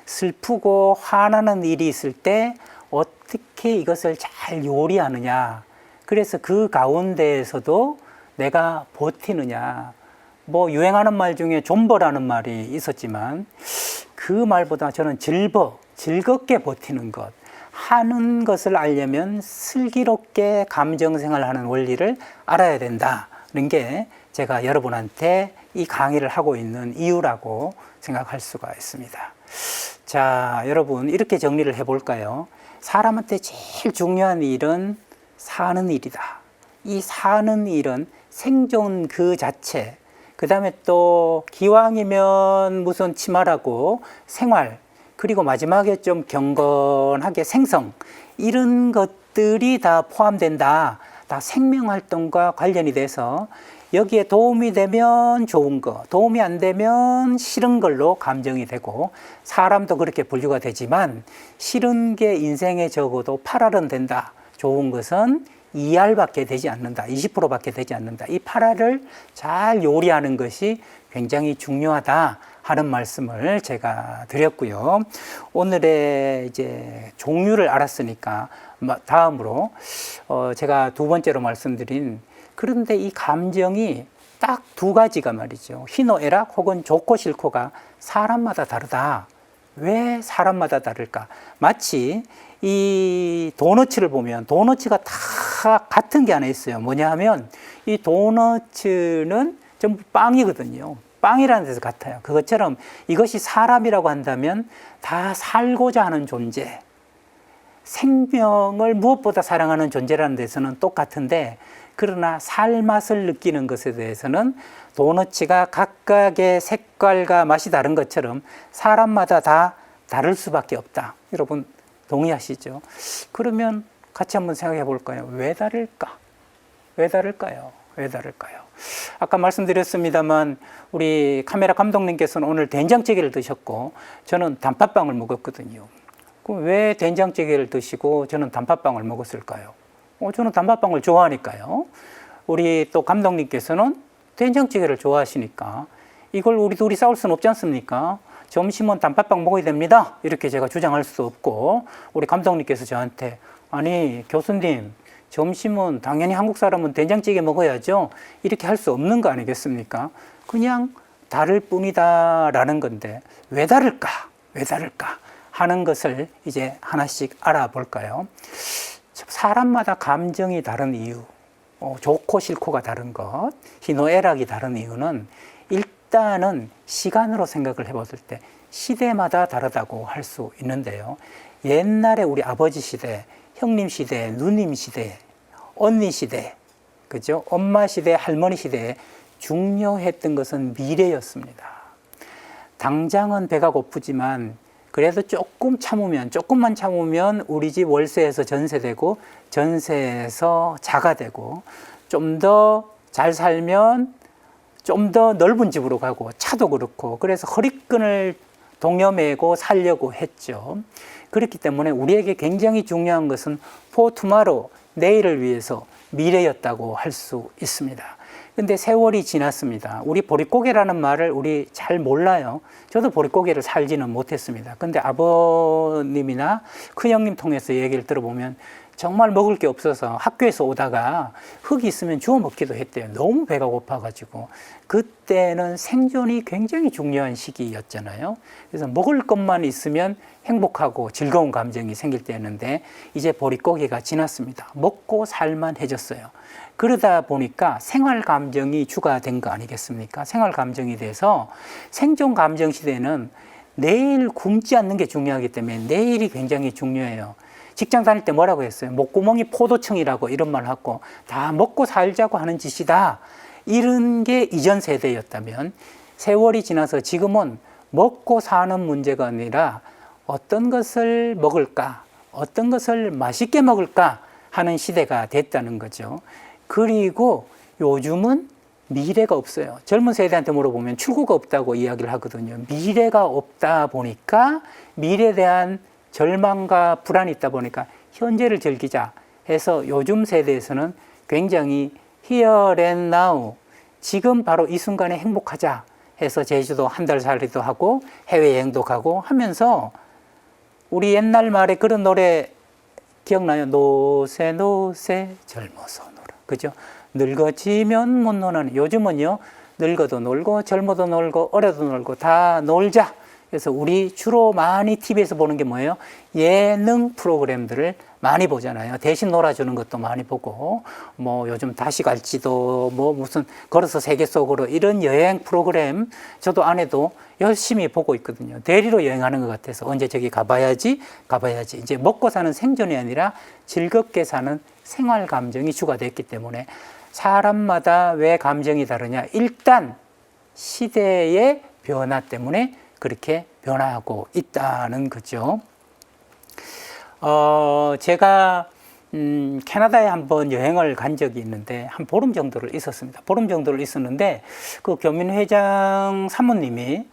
슬프고 화나는 일이 있을 때 어떻게 이것을 잘 요리하느냐, 그래서 그 가운데에서도 내가 버티느냐. 뭐 유행하는 말 중에 존버라는 말이 있었지만 그 말보다 저는 즐겁게 버티는 것, 하는 것을 알려면 슬기롭게 감정생활하는 원리를 알아야 된다는 게 제가 여러분한테 이 강의를 하고 있는 이유라고 생각할 수가 있습니다. 자, 여러분, 이렇게 정리를 해볼까요? 사람한테 제일 중요한 일은 사는 일이다. 이 사는 일은 생존 그 자체, 그 다음에 또 기왕이면 무슨 치마라고 생활, 그리고 마지막에 좀 경건하게 생성, 이런 것들이 다 포함된다. 다 생명활동과 관련이 돼서 여기에 도움이 되면 좋은 거, 도움이 안 되면 싫은 걸로 감정이 되고, 사람도 그렇게 분류가 되지만 싫은 게 인생에 적어도 8알은 된다. 좋은 것은 2알밖에 되지 않는다. 20%밖에 되지 않는다. 이 8알을 잘 요리하는 것이 굉장히 중요하다 하는 말씀을 제가 드렸고요. 오늘의 이제 종류를 알았으니까 다음으로 제가 두 번째로 말씀드린, 그런데 이 감정이 딱 두 가지가 말이죠. 희노애락 혹은 좋고 싫고가 사람마다 다르다. 왜 사람마다 다를까? 마치 이 도너츠를 보면 도너츠가 다 같은 게 하나 있어요. 뭐냐 하면 이 도너츠는 전부 빵이거든요. 빵이라는 데서 같아요. 그것처럼 이것이 사람이라고 한다면 다 살고자 하는 존재, 생명을 무엇보다 사랑하는 존재라는 데서는 똑같은데, 그러나 살맛을 느끼는 것에 대해서는 도너츠가 각각의 색깔과 맛이 다른 것처럼 사람마다 다 다를 수밖에 없다. 여러분 동의하시죠? 그러면 같이 한번 생각해 볼까요? 왜 다를까? 왜 다를까요? 왜 다를까요? 아까 말씀드렸습니다만 우리 카메라 감독님께서는 오늘 된장찌개를 드셨고 저는 단팥빵을 먹었거든요. 그럼 왜 된장찌개를 드시고 저는 단팥빵을 먹었을까요? 저는 단팥빵을 좋아하니까요. 우리 또 감독님께서는 된장찌개를 좋아하시니까 이걸 우리 둘이 싸울 수는 없지 않습니까? 점심은 단팥빵 먹어야 됩니다. 이렇게 제가 주장할 수 없고, 우리 감독님께서 저한테 아니 교수님, 점심은 당연히 한국 사람은 된장찌개 먹어야죠. 이렇게 할 수 없는 거 아니겠습니까? 그냥 다를 뿐이다 라는 건데 왜 다를까? 왜 다를까? 하는 것을 이제 하나씩 알아볼까요? 사람마다 감정이 다른 이유, 좋고 싫고가 다른 것, 희노애락이 다른 이유는 일단은 시간으로 생각을 해봤을 때 시대마다 다르다고 할 수 있는데요. 옛날에 우리 아버지 시대, 형님 시대, 누님 시대, 언니 시대, 그죠? 엄마 시대, 할머니 시대에 중요했던 것은 미래였습니다. 당장은 배가 고프지만 그래도 조금만 참으면 우리 집 월세에서 전세되고 전세에서 자가되고, 좀 더 잘 살면 좀 더 넓은 집으로 가고 차도 그렇고, 그래서 허리끈을 동여매고 살려고 했죠. 그렇기 때문에 우리에게 굉장히 중요한 것은 for tomorrow, 내일을 위해서 미래였다고 할 수 있습니다. 근데 세월이 지났습니다. 우리 보릿고개라는 말을 우리 잘 몰라요. 저도 보릿고개를 살지는 못했습니다. 근데 아버님이나 큰형님 통해서 얘기를 들어보면 정말 먹을 게 없어서 학교에서 오다가 흙이 있으면 주워 먹기도 했대요. 너무 배가 고파가지고. 그때는 생존이 굉장히 중요한 시기였잖아요. 그래서 먹을 것만 있으면 행복하고 즐거운 감정이 생길 때였는데 이제 보릿고개가 지났습니다. 먹고 살만해졌어요. 그러다 보니까 생활 감정이 주가 된 거 아니겠습니까? 생활 감정이 돼서 생존 감정 시대는 내일 굶지 않는 게 중요하기 때문에 내일이 굉장히 중요해요. 직장 다닐 때 뭐라고 했어요? 목구멍이 포도청이라고 이런 말 하고 다 먹고 살자고 하는 짓이다. 이런 게 이전 세대였다면 세월이 지나서 지금은 먹고 사는 문제가 아니라 어떤 것을 먹을까, 어떤 것을 맛있게 먹을까 하는 시대가 됐다는 거죠. 그리고 요즘은 미래가 없어요. 젊은 세대한테 물어보면 출구가 없다고 이야기를 하거든요. 미래가 없다 보니까 미래에 대한 절망과 불안이 있다 보니까 현재를 즐기자 해서 요즘 세대에서는 굉장히 here and now, 지금 바로 이 순간에 행복하자 해서 제주도 한 달 살이도 하고 해외여행도 가고 하면서 우리 옛날 말에 그런 노래 기억나요? 노세 노세 젊어서 놀아. 그죠? 늙어지면 못 노는. 요즘은요, 늙어도 놀고 젊어도 놀고 어려도 놀고 다 놀자. 그래서 우리 주로 많이 TV에서 보는 게 뭐예요? 예능 프로그램들을 많이 보잖아요. 대신 놀아주는 것도 많이 보고, 뭐 요즘 다시 갈지도, 뭐 무슨 걸어서 세계 속으로 이런 여행 프로그램 저도 아내도 열심히 보고 있거든요. 대리로 여행하는 것 같아서 언제 저기 가봐야지. 이제 먹고 사는 생존이 아니라 즐겁게 사는 생활 감정이 주가 됐기 때문에 사람마다 왜 감정이 다르냐? 일단 시대의 변화 때문에 그렇게 변화하고 있다는 거죠. 제가 캐나다에 한번 여행을 간 적이 있는데 한 보름 정도를 있었습니다. 보름 정도를 있었는데 그 교민회장 사모님이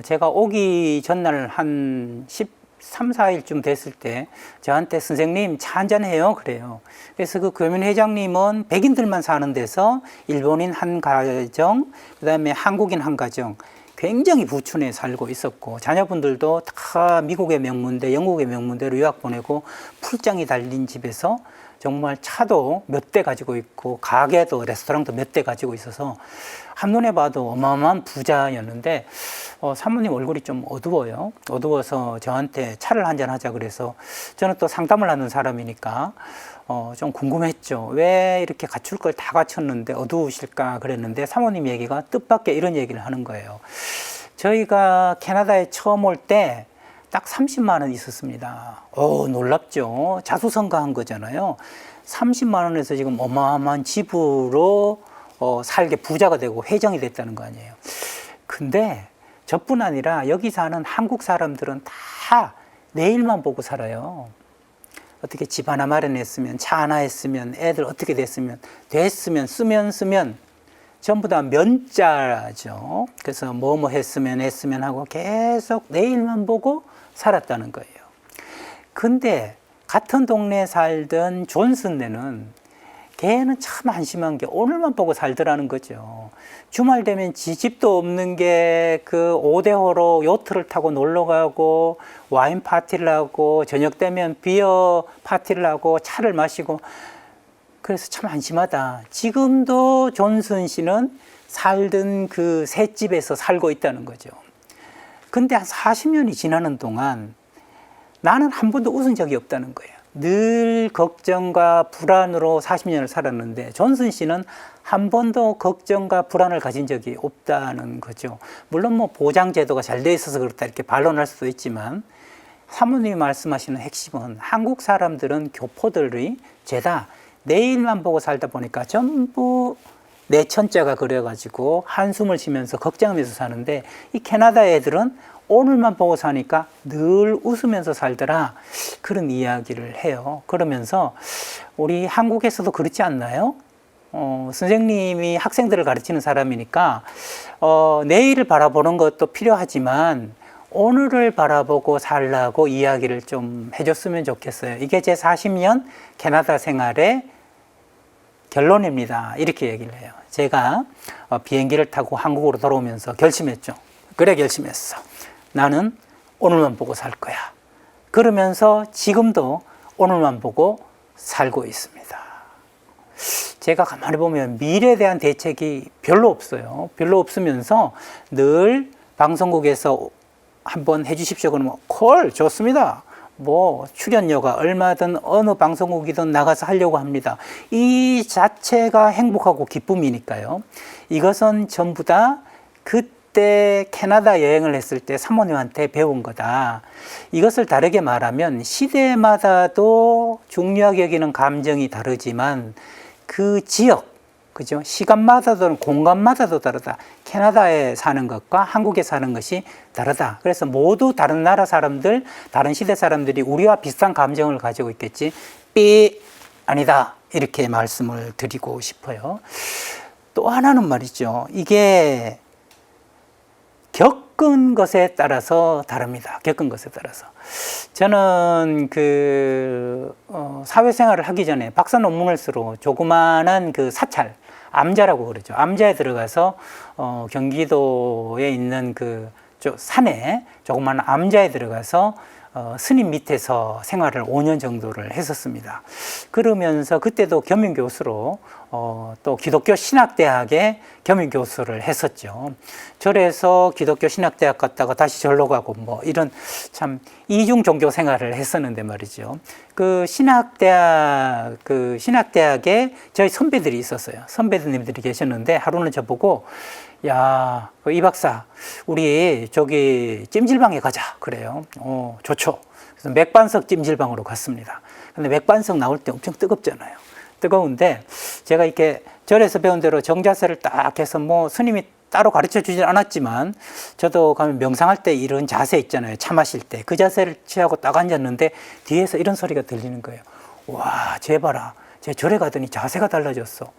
제가 오기 전날 한 13, 14일쯤 됐을 때 저한테 선생님 차 한잔 해요 그래요. 그래서 그 교민회장님은 백인들만 사는 데서 일본인 한 가정, 그 다음에 한국인 한 가정, 굉장히 부촌에 살고 있었고 자녀분들도 다 미국의 명문대, 영국의 명문대로 유학 보내고 풀장이 달린 집에서 정말 차도 몇 대 가지고 있고 가게도 레스토랑도 몇 대 가지고 있어서 한눈에 봐도 어마어마한 부자였는데 사모님 얼굴이 좀 어두워요. 어두워서 저한테 차를 한잔 하자 그래서 저는 또 상담을 하는 사람이니까 좀 궁금했죠. 왜 이렇게 갖출 걸 다 갖췄는데 어두우실까 그랬는데 사모님 얘기가 뜻밖의 이런 얘기를 하는 거예요. 저희가 캐나다에 처음 올 때 딱 30만 원 있었습니다. 놀랍죠. 자수성가한 거잖아요. 30만 원에서 지금 어마어마한 집으로 살게 부자가 되고 회장이 됐다는 거 아니에요. 근데 저뿐 아니라 여기 사는 한국 사람들은 다 내일만 보고 살아요. 어떻게 집 하나 마련했으면, 차 하나 했으면, 애들 어떻게 됐으면 쓰면 전부 다 면자죠. 그래서 뭐뭐 했으면 하고 계속 내일만 보고 살았다는 거예요. 근데 같은 동네에 살던 존슨네는 걔는 참 한심한 게 오늘만 보고 살더라는 거죠. 주말 되면 지 집도 없는 게 그 5대호로 요트를 타고 놀러 가고 와인 파티를 하고 저녁 되면 비어 파티를 하고 차를 마시고 그래서 참 한심하다. 지금도 존슨 씨는 살던 그 셋집에서 살고 있다는 거죠. 근데 한 40년이 지나는 동안 나는 한 번도 웃은 적이 없다는 거예요. 늘 걱정과 불안으로 40년을 살았는데 존슨 씨는 한 번도 걱정과 불안을 가진 적이 없다는 거죠. 물론 뭐 보장제도가 잘 돼 있어서 그렇다 이렇게 반론할 수도 있지만 사모님이 말씀하시는 핵심은 한국 사람들은 교포들이 죄다 내일만 보고 살다 보니까 전부 내천자가 그려가지고 한숨을 쉬면서 걱정하면서 사는데 이 캐나다 애들은 오늘만 보고 사니까 늘 웃으면서 살더라 그런 이야기를 해요. 그러면서 우리 한국에서도 그렇지 않나요? 선생님이 학생들을 가르치는 사람이니까 내일을 바라보는 것도 필요하지만 오늘을 바라보고 살라고 이야기를 좀 해줬으면 좋겠어요. 이게 제 40년 캐나다 생활의 결론입니다. 이렇게 얘기를 해요. 제가 비행기를 타고 한국으로 돌아오면서 결심했죠. 그래 결심했어. 나는 오늘만 보고 살 거야. 그러면서 지금도 오늘만 보고 살고 있습니다. 제가 가만히 보면 미래에 대한 대책이 별로 없어요. 별로 없으면서 늘 방송국에서 한번 해주십시오. 그러면 콜 좋습니다. 뭐 출연료가 얼마든 어느 방송국이든 나가서 하려고 합니다. 이 자체가 행복하고 기쁨이니까요. 이것은 전부 다 그때 캐나다 여행을 했을 때 사모님한테 배운 거다. 이것을 다르게 말하면 시대마다도 중요하게 여기는 감정이 다르지만 그 지역, 그죠? 시간마다도 공간마다도 다르다. 캐나다에 사는 것과 한국에 사는 것이 다르다. 그래서 모두 다른 나라 사람들, 다른 시대 사람들이 우리와 비슷한 감정을 가지고 있겠지. 삐 아니다. 이렇게 말씀을 드리고 싶어요. 또 하나는 말이죠. 이게 겪은 것에 따라서 다릅니다. 겪은 것에 따라서. 저는 사회생활을 하기 전에 박사 논문을 쓰러 조그만한 그 사찰, 암자라고 그러죠. 암자에 들어가서 경기도에 있는 산에 조그만 암자에 들어가서 스님 밑에서 생활을 5년 정도를 했었습니다. 그러면서 그때도 겸임교수로 또 기독교 신학대학에 겸임교수를 했었죠. 절에서 기독교 신학대학 갔다가 다시 절로 가고 뭐 이런 참 이중 종교 생활을 했었는데 말이죠. 신학대학에 저희 선배들이 있었어요. 선배님들이 계셨는데 하루는 저보고 야, 이 박사, 우리 저기 찜질방에 가자. 그래요. 좋죠. 그래서 맥반석 찜질방으로 갔습니다. 근데 맥반석 나올 때 엄청 뜨겁잖아요. 뜨거운데 제가 이렇게 절에서 배운 대로 정자세를 딱 해서 뭐 스님이 따로 가르쳐 주진 않았지만 저도 가면 명상할 때 이런 자세 있잖아요. 차 마실 때. 그 자세를 취하고 딱 앉았는데 뒤에서 이런 소리가 들리는 거예요. 와, 쟤 봐라. 쟤 절에 가더니 자세가 달라졌어.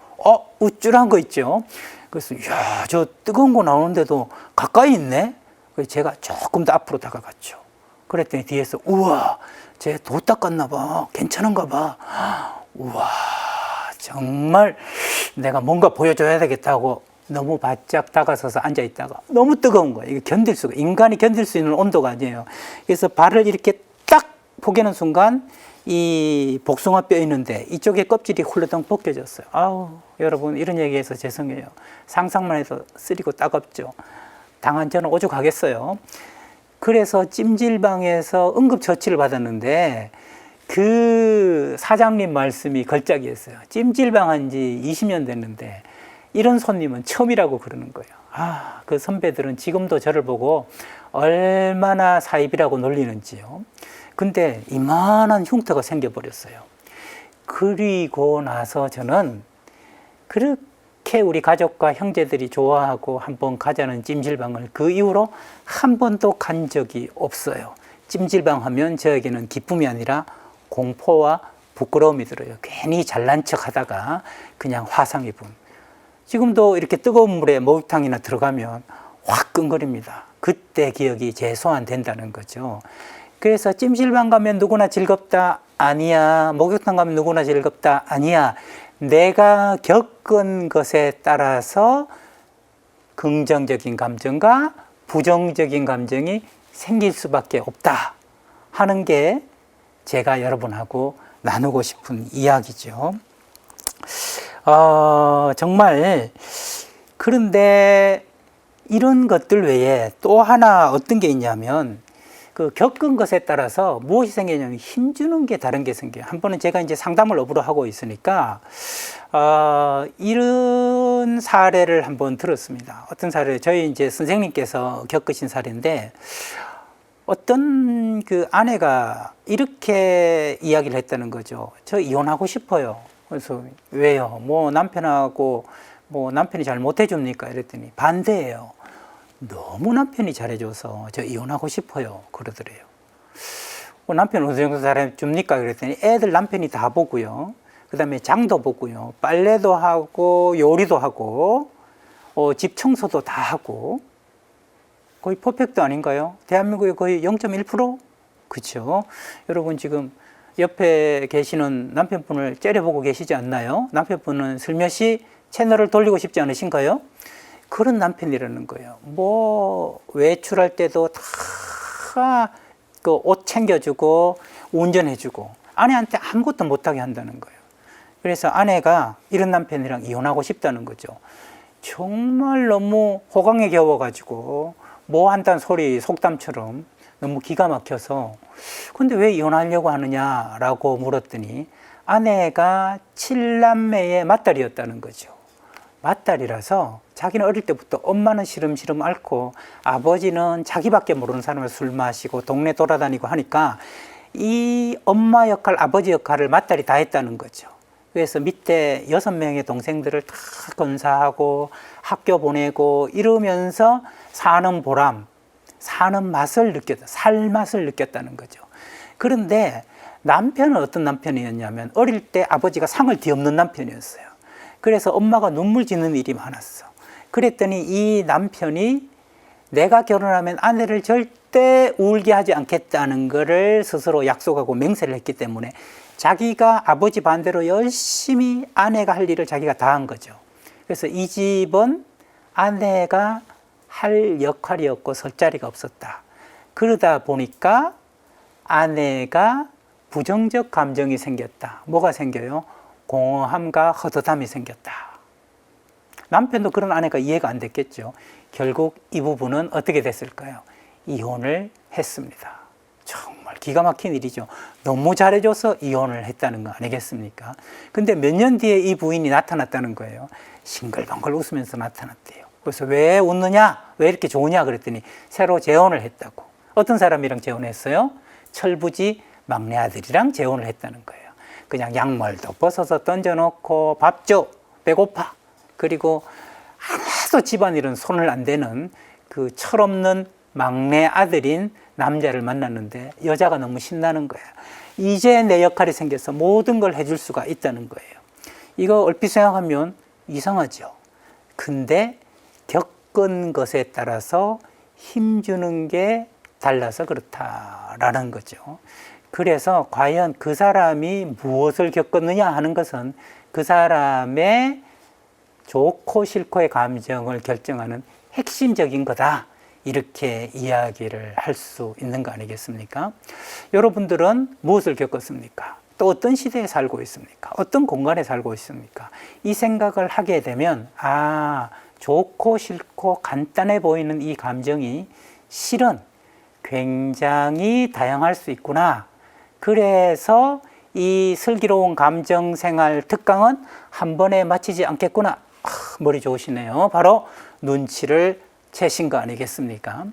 우쭐한 거 있죠. 그래서 이야, 저 뜨거운 거 나오는데도 가까이 있네. 그래서 제가 조금 더 앞으로 다가갔죠. 그랬더니 뒤에서 우와, 쟤 도 닦았나 봐. 괜찮은가 봐. 우와, 정말 내가 뭔가 보여줘야 되겠다고 너무 바짝 다가서서 앉아있다가 너무 뜨거운 거예요. 이거 인간이 견딜 수 있는 온도가 아니에요. 그래서 발을 이렇게 딱 포개는 순간 이 복숭아 뼈 있는데 이쪽에 껍질이 훌러덩 벗겨졌어요. 아우, 여러분 이런 얘기해서 죄송해요. 상상만 해도 쓰리고 따갑죠. 당한 저는 오죽하겠어요. 그래서 찜질방에서 응급처치를 받았는데 그 사장님 말씀이 걸작이었어요. 찜질방 한 지 20년 됐는데 이런 손님은 처음이라고 그러는 거예요. 그 선배들은 지금도 저를 보고 얼마나 사입이라고 놀리는지요. 근데 이만한 흉터가 생겨버렸어요. 그리고 나서 저는 그렇게 우리 가족과 형제들이 좋아하고 한번 가자는 찜질방을 그 이후로 한 번도 간 적이 없어요. 찜질방 하면 저에게는 기쁨이 아니라 공포와 부끄러움이 들어요. 괜히 잘난 척 하다가 그냥 화상 입음. 지금도 이렇게 뜨거운 물에 목욕탕이나 들어가면 화끈거립니다. 그때 기억이 재소환된다는 거죠. 그래서 찜질방 가면 누구나 즐겁다? 아니야. 목욕탕 가면 누구나 즐겁다? 아니야. 내가 겪은 것에 따라서 긍정적인 감정과 부정적인 감정이 생길 수밖에 없다 하는 게 제가 여러분하고 나누고 싶은 이야기죠. 정말 그런데 이런 것들 외에 또 하나 어떤 게 있냐면 겪은 것에 따라서 무엇이 생기냐면 힘주는 게 다른 게 생겨요. 한 번은 제가 이제 상담을 업으로 하고 있으니까 이런 사례를 한번 들었습니다. 어떤 사례? 저희 이제 선생님께서 겪으신 사례인데 어떤 그 아내가 이렇게 이야기를 했다는 거죠. 저 이혼하고 싶어요. 그래서 왜요? 뭐 남편하고 뭐 남편이 잘 못해줍니까? 이랬더니 반대예요. 너무 남편이 잘해줘서 저 이혼하고 싶어요. 그러더래요. 남편 어느 정도 잘해줍니까? 그랬더니 애들 남편이 다 보고요. 그 다음에 장도 보고요. 빨래도 하고 요리도 하고 집 청소도 다 하고 거의 퍼펙트 아닌가요? 대한민국의 거의 0.1%? 그렇죠. 여러분 지금 옆에 계시는 남편분을 째려보고 계시지 않나요? 남편분은 슬며시 채널을 돌리고 싶지 않으신가요? 그런 남편이라는 거예요. 뭐 외출할 때도 다 그 옷 챙겨주고 운전해주고 아내한테 아무것도 못하게 한다는 거예요. 그래서 아내가 이런 남편이랑 이혼하고 싶다는 거죠. 정말 너무 호강에 겨워가지고 뭐 한다는 소리 속담처럼 너무 기가 막혀서 근데 왜 이혼하려고 하느냐라고 물었더니 아내가 7남매의 맏딸이었다는 거죠. 맏딸이라서 자기는 어릴 때부터 엄마는 시름시름 앓고 아버지는 자기밖에 모르는 사람을 술 마시고 동네 돌아다니고 하니까 이 엄마 역할, 아버지 역할을 맏딸이 다 했다는 거죠. 그래서 밑에 6명의 동생들을 다 건사하고 학교 보내고 이러면서 사는 보람, 사는 맛을 느꼈다, 살 맛을 느꼈다는 거죠. 그런데 남편은 어떤 남편이었냐면 어릴 때 아버지가 상을 뒤엎는 남편이었어요. 그래서 엄마가 눈물 짓는 일이 많았어. 그랬더니 이 남편이 내가 결혼하면 아내를 절대 울게 하지 않겠다는 것을 스스로 약속하고 맹세를 했기 때문에 자기가 아버지 반대로 열심히 아내가 할 일을 자기가 다 한 거죠. 그래서 이 집은 아내가 할 역할이었고 설 자리가 없었다. 그러다 보니까 아내가 부정적 감정이 생겼다. 뭐가 생겨요? 공허함과 허덕함이 생겼다. 남편도 그런 아내가 이해가 안 됐겠죠. 결국 이 부부는 어떻게 됐을까요? 이혼을 했습니다. 정말 기가 막힌 일이죠. 너무 잘해줘서 이혼을 했다는 거 아니겠습니까? 근데 몇 년 뒤에 이 부인이 나타났다는 거예요. 싱글벙글 웃으면서 나타났대요. 그래서 왜 웃느냐? 왜 이렇게 좋으냐? 그랬더니 새로 재혼을 했다고. 어떤 사람이랑 재혼했어요? 철부지 막내 아들이랑 재혼을 했다는 거예요. 그냥 양말도 벗어서 던져놓고 밥 줘, 배고파. 그리고 하나도 집안일은 손을 안 대는 그 철없는 막내 아들인 남자를 만났는데 여자가 너무 신나는 거예요. 이제 내 역할이 생겨서 모든 걸 해줄 수가 있다는 거예요. 이거 얼핏 생각하면 이상하죠. 근데 겪은 것에 따라서 힘주는 게 달라서 그렇다라는 거죠. 그래서 과연 그 사람이 무엇을 겪었느냐 하는 것은 그 사람의 좋고 싫고의 감정을 결정하는 핵심적인 거다. 이렇게 이야기를 할 수 있는 거 아니겠습니까? 여러분들은 무엇을 겪었습니까? 또 어떤 시대에 살고 있습니까? 어떤 공간에 살고 있습니까? 이 생각을 하게 되면 좋고 싫고 간단해 보이는 이 감정이 실은 굉장히 다양할 수 있구나. 그래서 이 슬기로운 감정생활 특강은 한 번에 마치지 않겠구나. 머리 좋으시네요. 바로 눈치를 채신 거 아니겠습니까?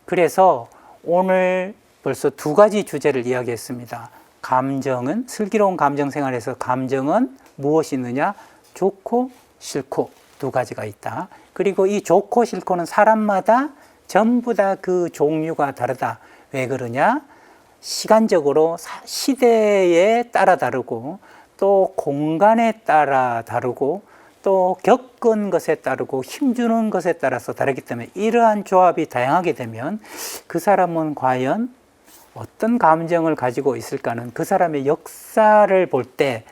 그래서 오늘 벌써 2가지 주제를 이야기했습니다. 감정은, 슬기로운 감정생활에서 감정은 무엇이 있느냐? 좋고 싫고 2가지가 있다. 그리고 이 좋고 싫고는 사람마다 전부 다 그 종류가 다르다. 왜 그러냐? 시간적으로 시대에 따라 다르고 또 공간에 따라 다르고 또 겪은 것에 따르고 힘주는 것에 따라서 다르기 때문에 이러한 조합이 다양하게 되면 그 사람은 과연 어떤 감정을 가지고 있을까는 그 사람의 역사를 볼 때,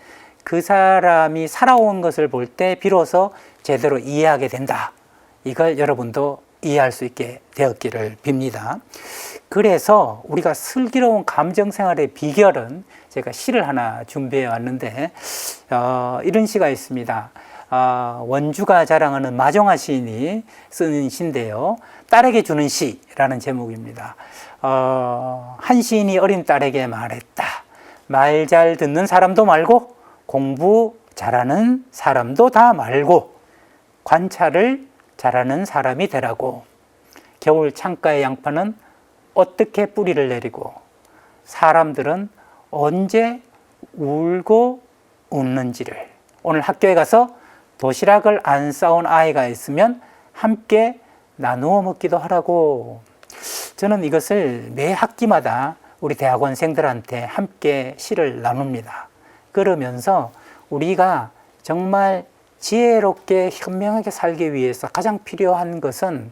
그 사람이 살아온 것을 볼 때 비로소 제대로 이해하게 된다. 이걸 여러분도 이해할 수 있게 되었기를 빕니다. 그래서 우리가 슬기로운 감정생활의 비결은 제가 시를 하나 준비해 왔는데 이런 시가 있습니다. 원주가 자랑하는 마종아 시인이 쓰는 시인데요. 딸에게 주는 시라는 제목입니다. 한 시인이 어린 딸에게 말했다. 말 잘 듣는 사람도 말고 공부 잘하는 사람도 다 말고 관찰을 잘하는 사람이 되라고. 겨울 창가의 양파는 어떻게 뿌리를 내리고 사람들은 언제 울고 웃는지를. 오늘 학교에 가서 도시락을 안 싸온 아이가 있으면 함께 나누어 먹기도 하라고. 저는 이것을 매 학기마다 우리 대학원생들한테 함께 시를 나눕니다. 그러면서 우리가 정말 지혜롭게 현명하게 살기 위해서 가장 필요한 것은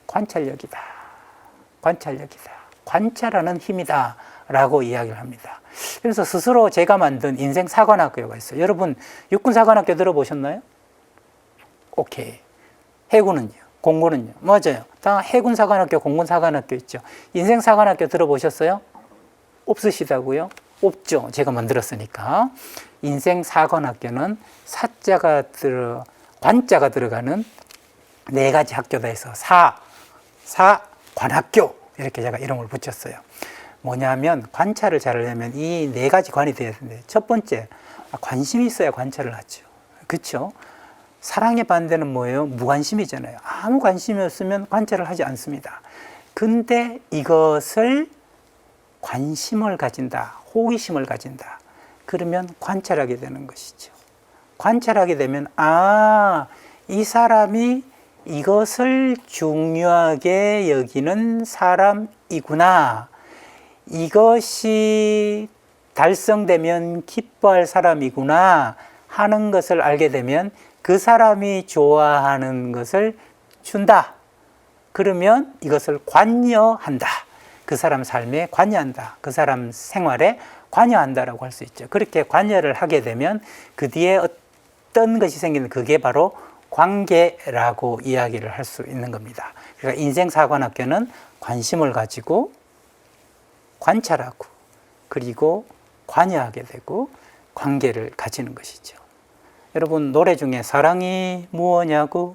관찰력이다. 관찰력이다. 관찰하는 힘이다. 라고 이야기를 합니다. 그래서 스스로 제가 만든 인생 사관학교가 있어요. 여러분 육군 사관학교 들어보셨나요? 오케이. 해군은요? 공군은요? 맞아요. 다 해군 사관학교, 공군 사관학교 있죠. 인생 사관학교 들어보셨어요? 없으시다고요? 없죠. 제가 만들었으니까. 인생 사관학교는 관자가 들어가는 네 가지 학교다 해서 사관학교 이렇게 제가 이름을 붙였어요. 뭐냐면 관찰을 잘하려면 이 네 가지 관이 되어야 되는데, 첫 번째, 관심이 있어야 관찰을 하죠. 그렇죠? 사랑의 반대는 뭐예요? 무관심이잖아요. 아무 관심이 없으면 관찰을 하지 않습니다. 근데 이것을 관심을 가진다, 호기심을 가진다. 그러면 관찰하게 되는 것이죠. 관찰하게 되면 이 사람이 이것을 중요하게 여기는 사람이구나. 이것이 달성되면 기뻐할 사람이구나 하는 것을 알게 되면 그 사람이 좋아하는 것을 준다. 그러면 이것을 관여한다. 그 사람 삶에 관여한다. 그 사람 생활에 관여한다라고 할 수 있죠. 그렇게 관여를 하게 되면 그 뒤에 어떤 것이 생기는, 그게 바로 관계라고 이야기를 할 수 있는 겁니다. 그러니까 인생사관학교는 관심을 가지고 관찰하고 그리고 관여하게 되고 관계를 가지는 것이죠. 여러분, 노래 중에 사랑이 무엇냐고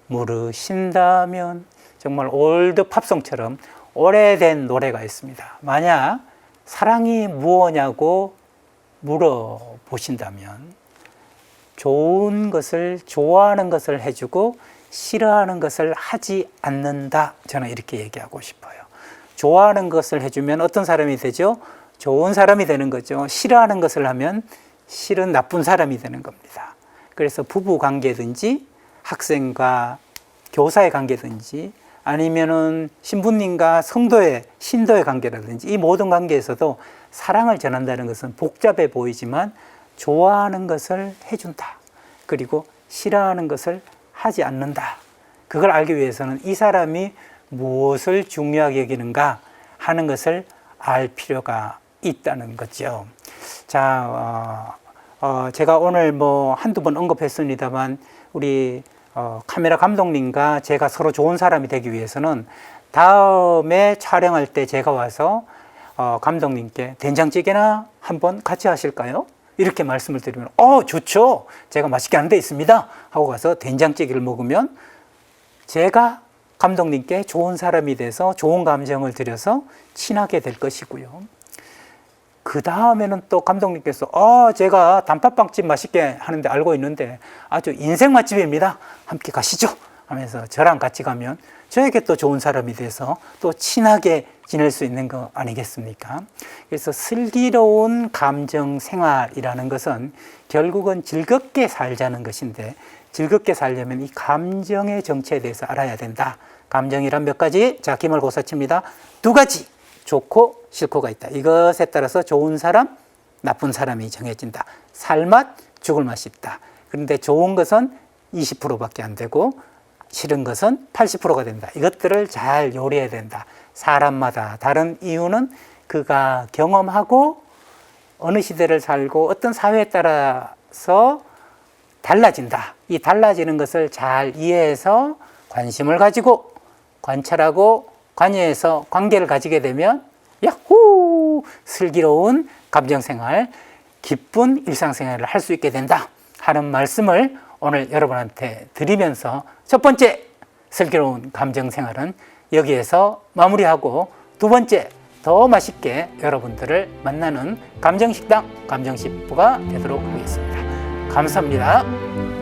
물으신다면, 정말 올드 팝송처럼 오래된 노래가 있습니다. 만약 사랑이 무엇냐고 물어보신다면 좋은 것을, 좋아하는 것을 해주고 싫어하는 것을 하지 않는다. 저는 이렇게 얘기하고 싶어요. 좋아하는 것을 해주면 어떤 사람이 되죠? 좋은 사람이 되는 거죠. 싫어하는 것을 하면 실은 나쁜 사람이 되는 겁니다. 그래서 부부 관계든지 학생과 교사의 관계든지 아니면은 신부님과 신도의 관계라든지 이 모든 관계에서도 사랑을 전한다는 것은 복잡해 보이지만 좋아하는 것을 해준다. 그리고 싫어하는 것을 하지 않는다. 그걸 알기 위해서는 이 사람이 무엇을 중요하게 여기는가 하는 것을 알 필요가 있다는 거죠. 자, 제가 오늘 한두 번 언급했습니다만 우리 카메라 감독님과 제가 서로 좋은 사람이 되기 위해서는 다음에 촬영할 때 제가 와서 감독님께 된장찌개나 한번 같이 하실까요? 이렇게 말씀을 드리면 좋죠. 제가 맛있게 하는 데 있습니다 하고 가서 된장찌개를 먹으면 제가 감독님께 좋은 사람이 돼서 좋은 감정을 들여서 친하게 될 것이고요. 그 다음에는 또 감독님께서 제가 단팥빵집 맛있게 하는데 알고 있는데 아주 인생 맛집입니다. 함께 가시죠 하면서 저랑 같이 가면 저에게 또 좋은 사람이 돼서 또 친하게 지낼 수 있는 거 아니겠습니까? 그래서 슬기로운 감정 생활이라는 것은 결국은 즐겁게 살자는 것인데, 즐겁게 살려면 이 감정의 정체에 대해서 알아야 된다. 감정이란 몇 가지? 자, 기말고사칩니다. 2가지. 좋고 싫고가 있다. 이것에 따라서 좋은 사람, 나쁜 사람이 정해진다. 살맛, 죽을 맛이 있다. 그런데 좋은 것은 20%밖에 안 되고 싫은 것은 80%가 된다. 이것들을 잘 요리해야 된다. 사람마다 다른 이유는 그가 경험하고 어느 시대를 살고 어떤 사회에 따라서 달라진다. 이 달라지는 것을 잘 이해해서 관심을 가지고 관찰하고 관여해서 관계를 가지게 되면 야호! 슬기로운 감정생활, 기쁜 일상생활을 할 수 있게 된다 하는 말씀을 오늘 여러분한테 드리면서 첫 번째 슬기로운 감정생활은 여기에서 마무리하고, 두 번째 더 맛있게 여러분들을 만나는 감정식당 감정셰프가 되도록 하겠습니다. 감사합니다.